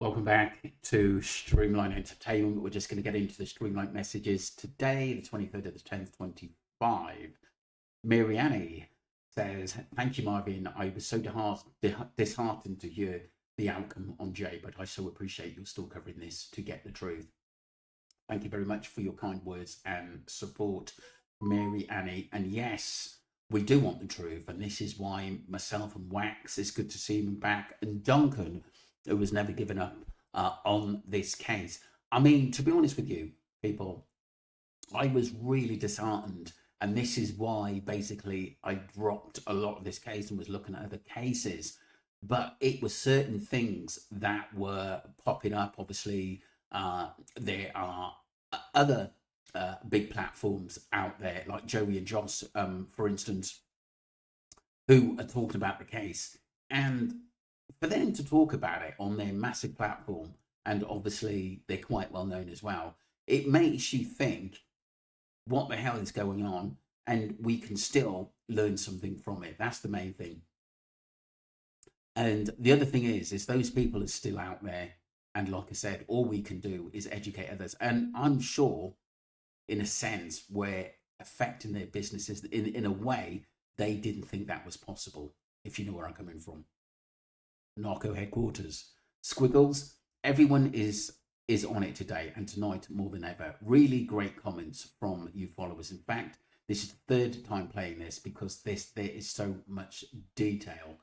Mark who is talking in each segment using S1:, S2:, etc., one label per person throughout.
S1: Welcome back to Streamline Entertainment. We're just going to get into the Streamline messages today, the 23rd of the 10th, 25. Mariani says, "Thank you, Marvin. I was so disheartened to hear the outcome on Jay, but I so appreciate you still covering this to get the truth. Thank you very much for your kind words and support, Mary Annie. And yes, we do want the truth, and this is why myself and Wax, it's good to see him back, and Duncan, who has never given up on this case. I mean, to be honest with you, people, I was really disheartened, and this is why basically I dropped a lot of this case and was looking at other cases. But it was certain things that were popping up. Obviously, there are other big platforms out there, like Joey and Joss, for instance, who are talking about the case. And for them to talk about it on their massive platform, and obviously they're quite well known as well, it makes you think, what the hell is going on? And we can still learn something from it. That's the main thing. And the other thing is those people are still out there. And like I said, all we can do is educate others. And I'm sure, in a sense, we're affecting their businesses in a way they didn't think that was possible, if you know where I'm coming from. Narco headquarters. Squiggles, everyone is on it today and tonight more than ever. Really great comments from you followers. In fact, this is the third time playing this because there is so much detail.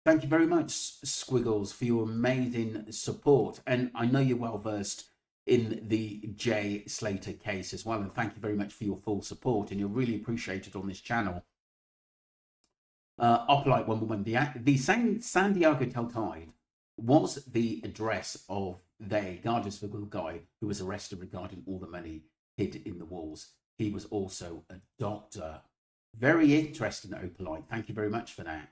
S1: Thank you very much, Squiggles, for your amazing support. And I know you're well versed in the Jay Slater case as well. And thank you very much for your full support. And you're really appreciated on this channel. Opolite 111, the San Diego Telltide was the address of the Gardensville guy who was arrested regarding all the money hid in the walls. He was also a doctor. Very interesting, Opolite. Thank you very much for that.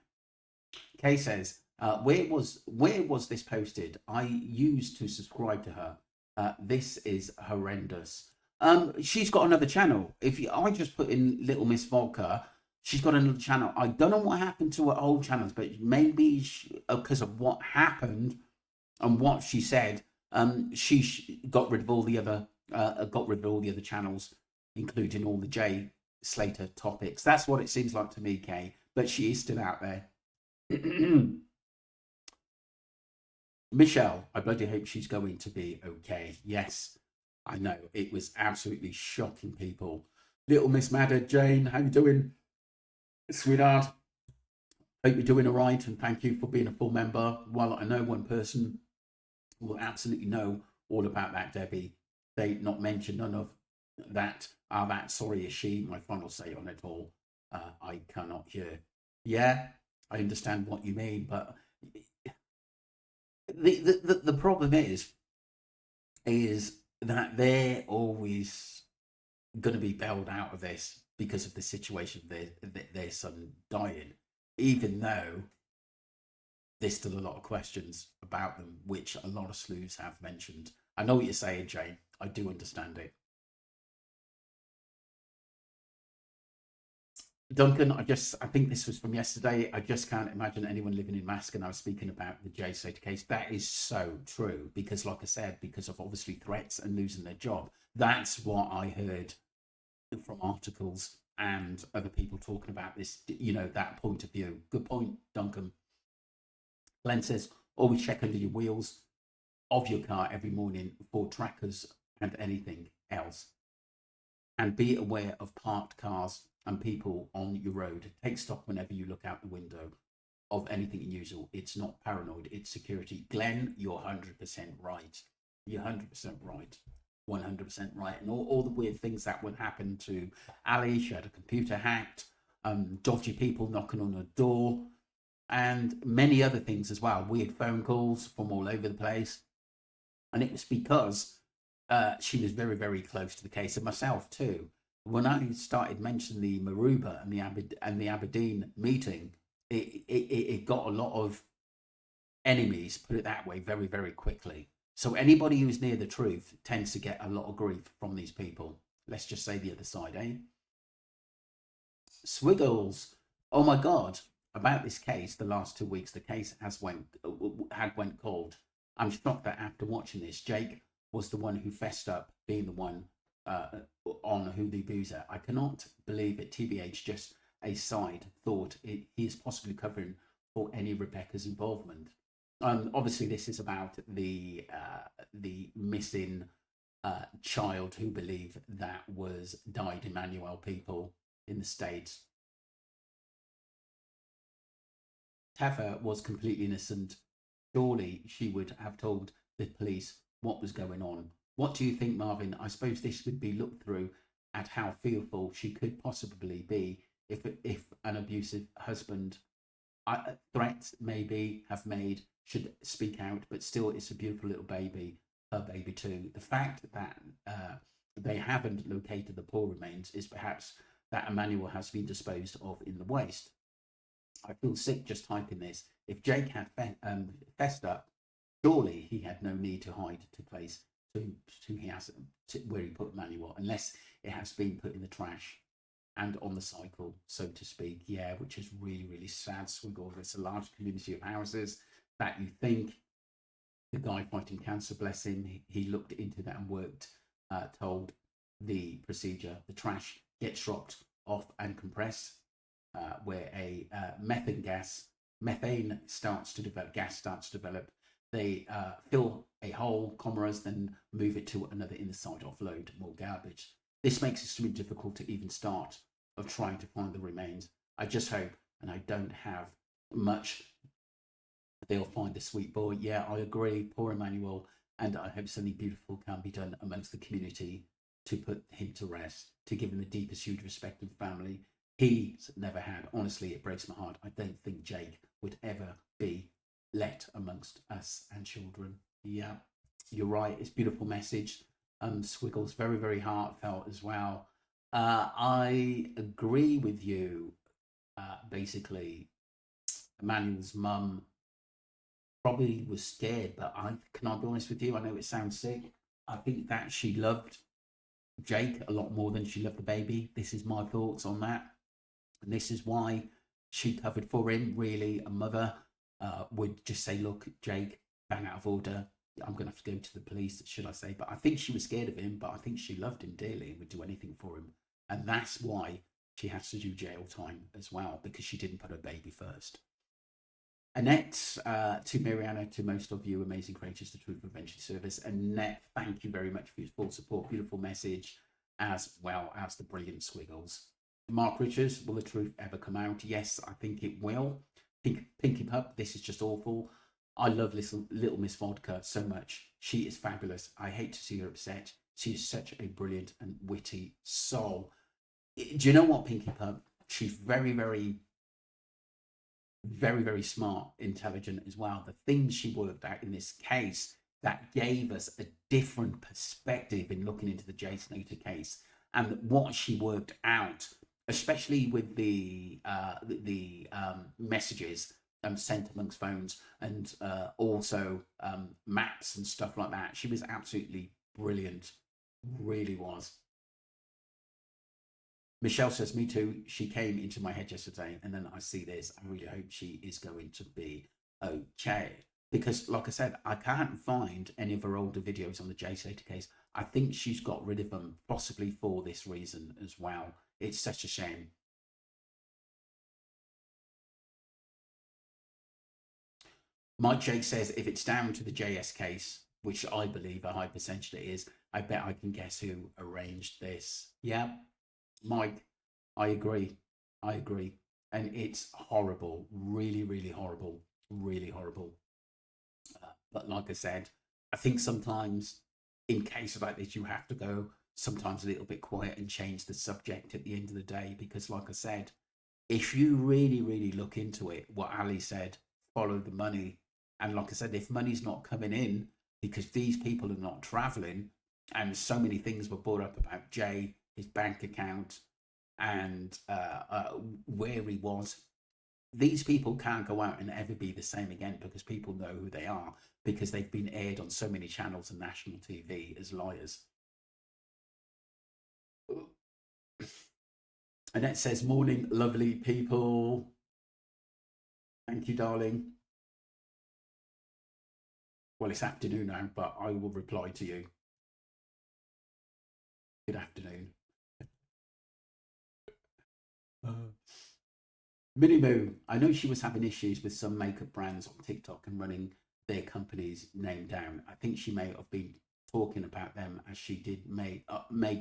S1: Kay says, where was this posted? I used to subscribe to her. This is horrendous. She's got another channel. I just put in Little Miss Vodka, she's got another channel. I don't know what happened to her old channels, but maybe because of what happened and what she said, she got rid of all the other channels, including all the Jay Slater topics. That's what it seems like to me, Kay. But she is still out there. Michelle, I bloody hope she's going to be okay. Yes, I know. It was absolutely shocking, people. Little Miss Madder, Jane, how you doing, sweetheart? Hope you're doing all right, and thank you for being a full member. Well, I know one person will absolutely know all about that, Debbie. They not mention none of that. That sorry is she. My final say on it all. I cannot hear. Yeah, I understand what you mean, but the problem is that they're always going to be bailed out of this because of the situation of their son dying, even though there's still a lot of questions about them, which a lot of sleuths have mentioned. I know what you're saying, Jane. I do understand it. Duncan, I think this was from yesterday. I just can't imagine anyone living in Mask, and I was speaking about the Jay Slater case. That is so true because, like I said, because of obviously threats and losing their job. That's what I heard from articles and other people talking about this, that point of view. Good point, Duncan. Glenn says, always check under your wheels of your car every morning for trackers and anything else. And be aware of parked cars and people on your road. Take stock whenever you look out the window of anything unusual. It's not paranoid, it's security. Glenn, you're 100% right. You're 100% right. 100% right. And all the weird things that would happen to Ali. She had a computer hacked, dodgy people knocking on her door, and many other things as well. Weird phone calls from all over the place. And it was because she was very, very close to the case, and myself too. When I started mentioning the Maruba and the Aberdeen meeting, it got a lot of enemies, put it that way, very, very quickly. So anybody who's near the truth tends to get a lot of grief from these people. Let's just say the other side, eh? Swiggles, oh my God, about this case, the last 2 weeks, the case had went cold. I'm shocked that after watching this, Jake was the one who fessed up being the one uh, on Who the Abuser. I cannot believe it. TBH, just a side thought. He is possibly covering for any Rebecca's involvement. Obviously, this is about the missing child who believe that was died Emmanuel people in the States. Taffa was completely innocent. Surely she would have told the police what was going on. What do you think, Marvin? I suppose this would be looked through at how fearful she could possibly be if an abusive husband threats maybe have made should speak out, but still it's a beautiful little baby, her baby too. The fact that they haven't located the poor remains is perhaps that Emmanuel has been disposed of in the waste. I feel sick just typing this. If Jake had fessed up, surely he had no need to hide to place to he has to, where he put Emmanuel, unless it has been put in the trash and on the cycle, so to speak. Yeah, which is really, really sad. Swiggle, there's a large community of houses that you think the guy fighting cancer, bless him, he looked into that and worked, told the procedure. The trash gets dropped off and compressed, where a methane starts to develop, gas starts to develop. They fill a hole, commas, then move it to another in the side, offload more garbage. This makes it extremely difficult to even start of trying to find the remains. I just hope, and I don't have much, they'll find the sweet boy. Yeah, I agree. Poor Emmanuel, and I hope something beautiful can be done amongst the community to put him to rest, to give him the deepest huge respect and family he's never had. Honestly, it breaks my heart. I don't think Jake would ever be let amongst us and children. Yeah, you're right. It's a beautiful message. Swiggles, very, very heartfelt as well. I agree with you. Basically, Emmanuel's mum probably was scared, but can I be honest with you? I know it sounds sick. I think that she loved Jake a lot more than she loved the baby. This is my thoughts on that. And this is why she covered for him. Really, a mother would just say, look, Jake, bang out of order. I'm going to have to go to the police, should I say. But I think she was scared of him, but I think she loved him dearly and would do anything for him. And that's why she has to do jail time as well, because she didn't put her baby first. Annette, to Mariana, to most of you amazing creators, the Truth Prevention Service. Annette, thank you very much for your full support. Beautiful message, as well as the brilliant squiggles. Mark Richards, will the truth ever come out? Yes, I think it will. Pinky Pup, this is just awful. I love little Miss Vodka so much. She is fabulous. I hate to see her upset. She is such a brilliant and witty soul. Do you know what, Pinky Pup? She's very, very, very, very smart, intelligent as well. The things she worked out in this case that gave us a different perspective in looking into the Jason Nater case, and what she worked out, especially with the messages sent amongst phones, and also maps and stuff like that. She was absolutely brilliant, really was. Michelle says, me too. She came into my head yesterday, and then I see this. I really hope she is going to be okay. Because, like I said, I can't find any of her older videos on the Jay Slater case. I think she's got rid of them, possibly for this reason as well. It's such a shame. Mike Jake says, if it's down to the JS case, which I believe a high percentage it is, I bet I can guess who arranged this. Yeah, Mike, I agree. I agree. And it's horrible. Really, really horrible. Really horrible. But like I said, I think sometimes in cases like this, you have to go sometimes a little bit quiet and change the subject at the end of the day. Because, like I said, if you really, really look into it, what Ali said, follow the money. And like I said, if money's not coming in because these people are not traveling, and so many things were brought up about Jay, his bank account, and where he was, these people can't go out and ever be the same again, because people know who they are, because they've been aired on so many channels and national TV as liars. Annette says, morning, lovely people. Thank you, darling. Well, it's afternoon now, but I will reply to you. Good afternoon. Minnie Moo, I know she was having issues with some makeup brands on TikTok and running their company's name down. I think she may have been talking about them as she did make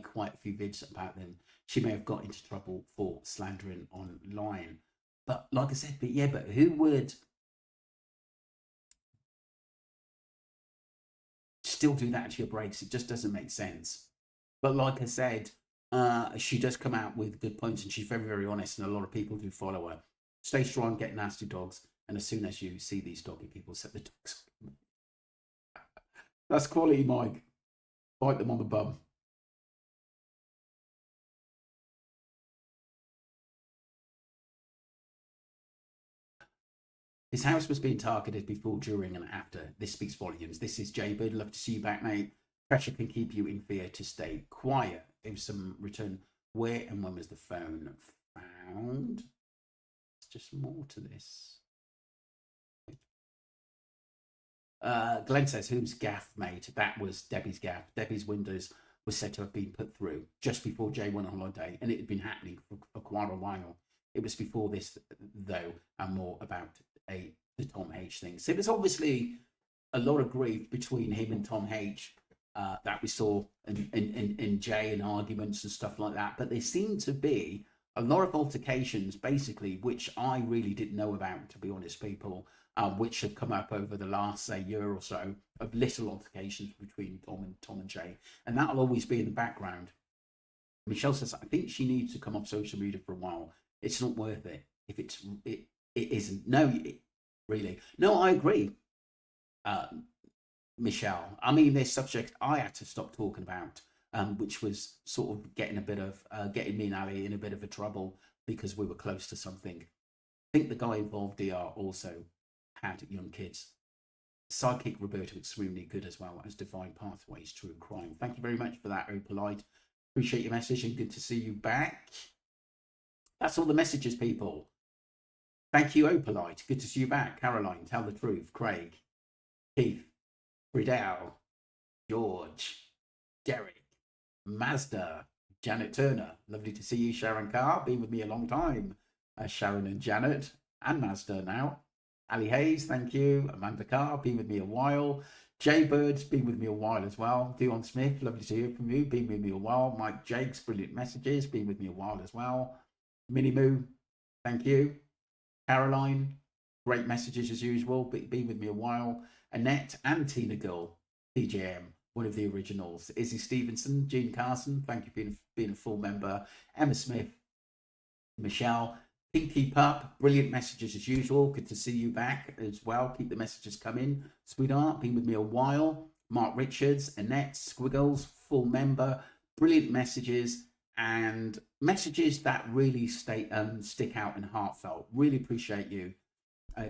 S1: quite a few vids about them. She may have got into trouble for slandering online. But like I said, but who would still do that to your breaks? It just doesn't make sense. But like I said, she does come out with good points, and she's very, very honest, and a lot of people do follow her. Stay strong, get nasty dogs, and as soon as you see these doggy people, set the dogs. That's quality, Mike. Bite them on the bum. His house was being targeted before, during, and after. This speaks volumes. This is Jaybird. Love to see you back, mate. Pressure can keep you in fear to stay quiet. Give some return. Where and when was the phone found? It's just more to this. Glenn says, whose gaff, mate? That was Debbie's gaff. Debbie's windows was said to have been put through just before Jay went on holiday, and it had been happening for quite a while. It was before this, though, and more about the Tom H thing. So it was obviously a lot of grief between him and Tom H that we saw in Jay, and arguments and stuff like that. But there seemed to be a lot of altercations, basically, which I really didn't know about, to be honest, people, which have come up over the last, say, year or so, of little altercations between Tom and Jay. And that'll always be in the background. Michelle says, I think she needs to come off social media for a while. It's not worth it. If it isn't. No, really. No, I agree, Michelle. I mean, this subject I had to stop talking about, which was sort of getting me and Ali in a bit of a trouble because we were close to something. I think the guy involved, DR, also had young kids. Sidekick Roberto, extremely good as well as Divine Pathways, True Crime. Thank you very much for that, Opalite. Appreciate your message and good to see you back. That's all the messages, people. Thank you, Opalite. Good to see you back. Caroline, Tell the Truth. Craig, Keith, Friedel, George, Derek, Mazda, Janet Turner. Lovely to see you, Sharon Carr. Been with me a long time. Sharon and Janet, and Mazda now. Ali Hayes, thank you. Amanda Carr, been with me a while. Jay Bird's been with me a while as well. Dion Smith, lovely to hear from you. Been with me a while. Mike Jakes, brilliant messages. Been with me a while as well. Minnie Moo, thank you. Caroline, great messages as usual. Been with me a while. Annette and Tina Gull, PJM, one of the originals. Izzy Stevenson, Jean Carson, thank you for being a full member. Emma Smith, Michelle, Pinky Pup, brilliant messages as usual. Good to see you back as well. Keep the messages coming. Sweetheart, been with me a while. Mark Richards, Annette, Squiggles, full member. Brilliant messages, and messages that really stick out and heartfelt. Really appreciate you.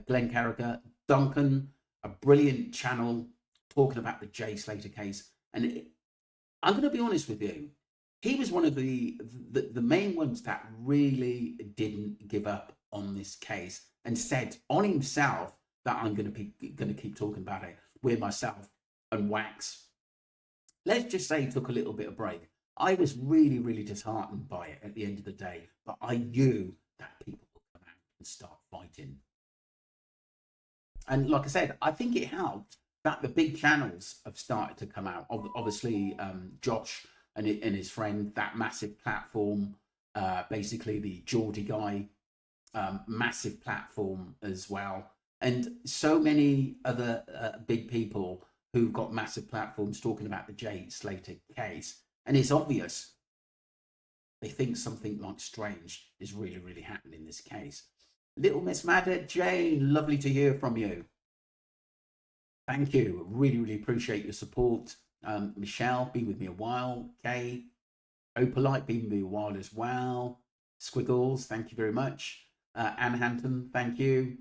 S1: Glenn Carragher, Duncan, a brilliant channel talking about the Jay Slater case. And I'm going to be honest with you, he was one of the main ones that really didn't give up on this case and said on himself that I'm going to keep talking about it, with myself and Wax. Let's just say took a little bit of break. I was really, really disheartened by it at the end of the day, but I knew that people would come out and start fighting. And like I said, I think it helped that the big channels have started to come out. Obviously, Josh and his friend, that massive platform, basically the Geordie guy, massive platform as well. And so many other big people who've got massive platforms talking about the Jay Slater case. And it's obvious they think something like strange is really, really happening in this case. Little Miss Madder, Jane, lovely to hear from you. Thank you. Really, really appreciate your support. Michelle, been with me a while. Kay, Opalite, been with me a while as well. Squiggles, thank you very much. Anne Hampton, thank you.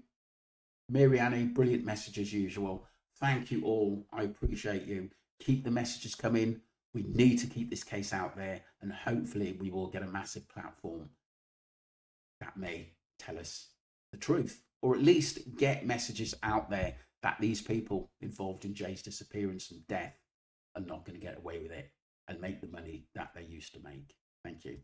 S1: Mary Annie, brilliant message as usual. Thank you all. I appreciate you. Keep the messages coming. We need to keep this case out there, and hopefully we will get a massive platform that may tell us the truth, or at least get messages out there that these people involved in Jay's disappearance and death are not going to get away with it and make the money that they used to make. Thank you.